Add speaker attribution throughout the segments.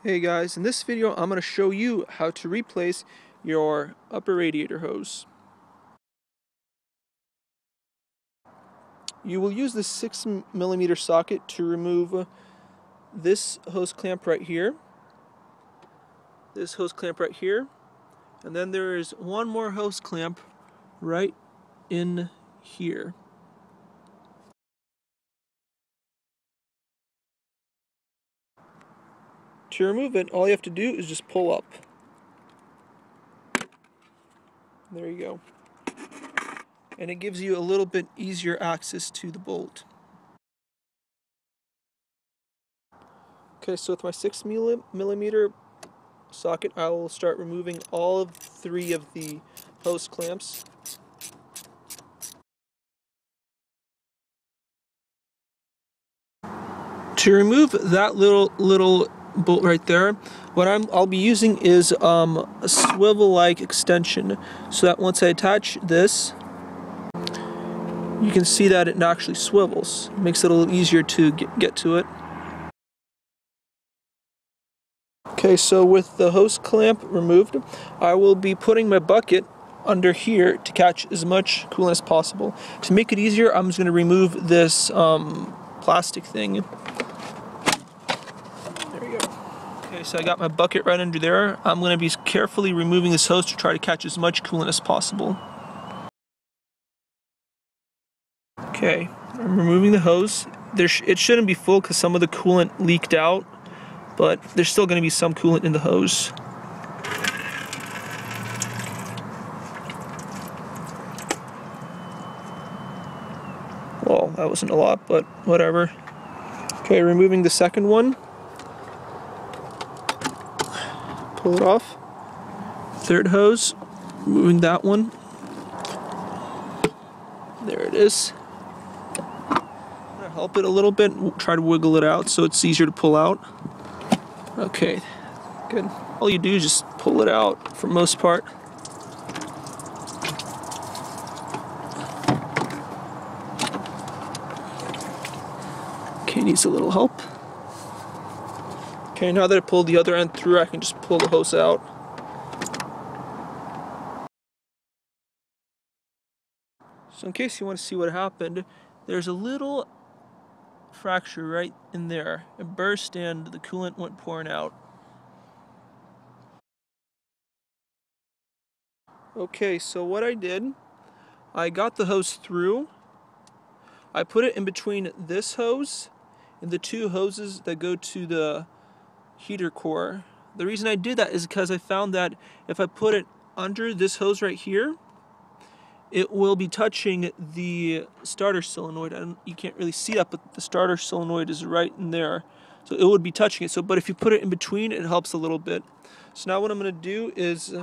Speaker 1: Hey guys, in this video I'm going to show you how to replace your upper radiator hose. You will use this 6mm socket to remove this hose clamp right here, and then there is one more hose clamp right in here. To remove it, all you have to do is just pull up. There you go. And it gives you a little bit easier access to the bolt. Okay, so with my 6mm socket, I will start removing all of 3 of the hose clamps. To remove that little bolt right there, what I'll be using is a swivel-like extension, so that once I attach this, you can see that it actually swivels. It makes it a little easier to get to it. Okay, so with the hose clamp removed, I will be putting my bucket under here to catch as much coolant as possible. To make it easier, I'm just going to remove this plastic thing. There we go. Okay, so I got my bucket right under there. I'm going to be carefully removing this hose to try to catch as much coolant as possible. Okay, I'm removing the hose. It shouldn't be full because some of the coolant leaked out, but there's still going to be some coolant in the hose. Well, that wasn't a lot, but whatever. Okay, removing the second one. Pull it off. Third hose, removing that one. There it is. I'm gonna help it a little bit, try to wiggle it out so it's easier to pull out. Okay, good. All you do is just pull it out for the most part. Okay, needs a little help. Okay, now that I pulled the other end through, I can just pull the hose out. So in case you want to see what happened, there's a little fracture right in there. It burst and the coolant went pouring out. Okay, so what I did, I got the hose through. I put it in between this hose and the 2 hoses that go to the heater core. The reason I did that is because I found that if I put it under this hose right here, it will be touching the starter solenoid. You can't really see that, but the starter solenoid is right in there. So it would be touching it. But if you put it in between, it helps a little bit. So now what I'm going to do is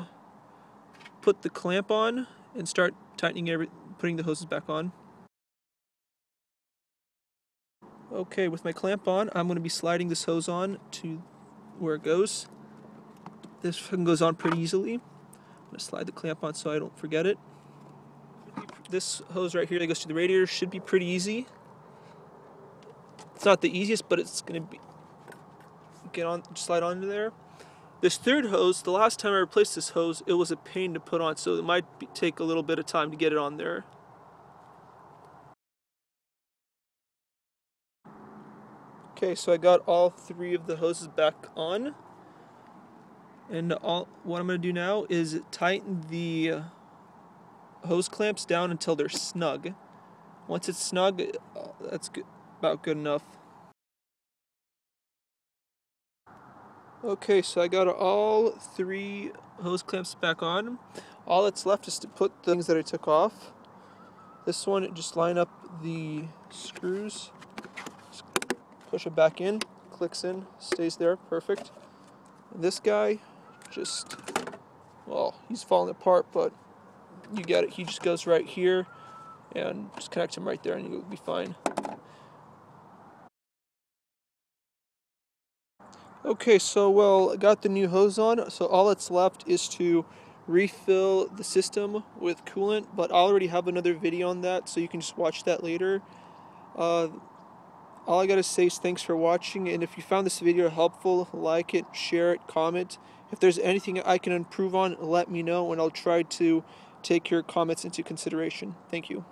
Speaker 1: put the clamp on and start tightening putting the hoses back on. Okay, with my clamp on, I'm going to be sliding this hose on to where it goes. This goes on pretty easily. I'm going to slide the clamp on so I don't forget it. This hose right here that goes to the radiator should be pretty easy. It's not the easiest, but it's going to be slide onto there. This third hose, the last time I replaced this hose, it was a pain to put on, so it might take a little bit of time to get it on there. Okay, so I got all 3 of the hoses back on, and what I'm going to do now is tighten the hose clamps down until they're snug. Once it's snug, that's about good enough. Okay, so I got all 3 hose clamps back on. All that's left is to put the things that I took off. This one, just line up the screws, just push it back in, clicks in, stays there, perfect. And this guy, well, he's falling apart, but you get it. He just goes right here, and just connect him right there, and you'll be fine. Okay, so well, I got the new hose on, so all that's left is to refill the system with coolant, but I already have another video on that, so you can just watch that later. all I gotta say is thanks for watching, and if you found this video helpful, like it, share it, comment. If there's anything I can improve on, let me know, and I'll try to take your comments into consideration. Thank you.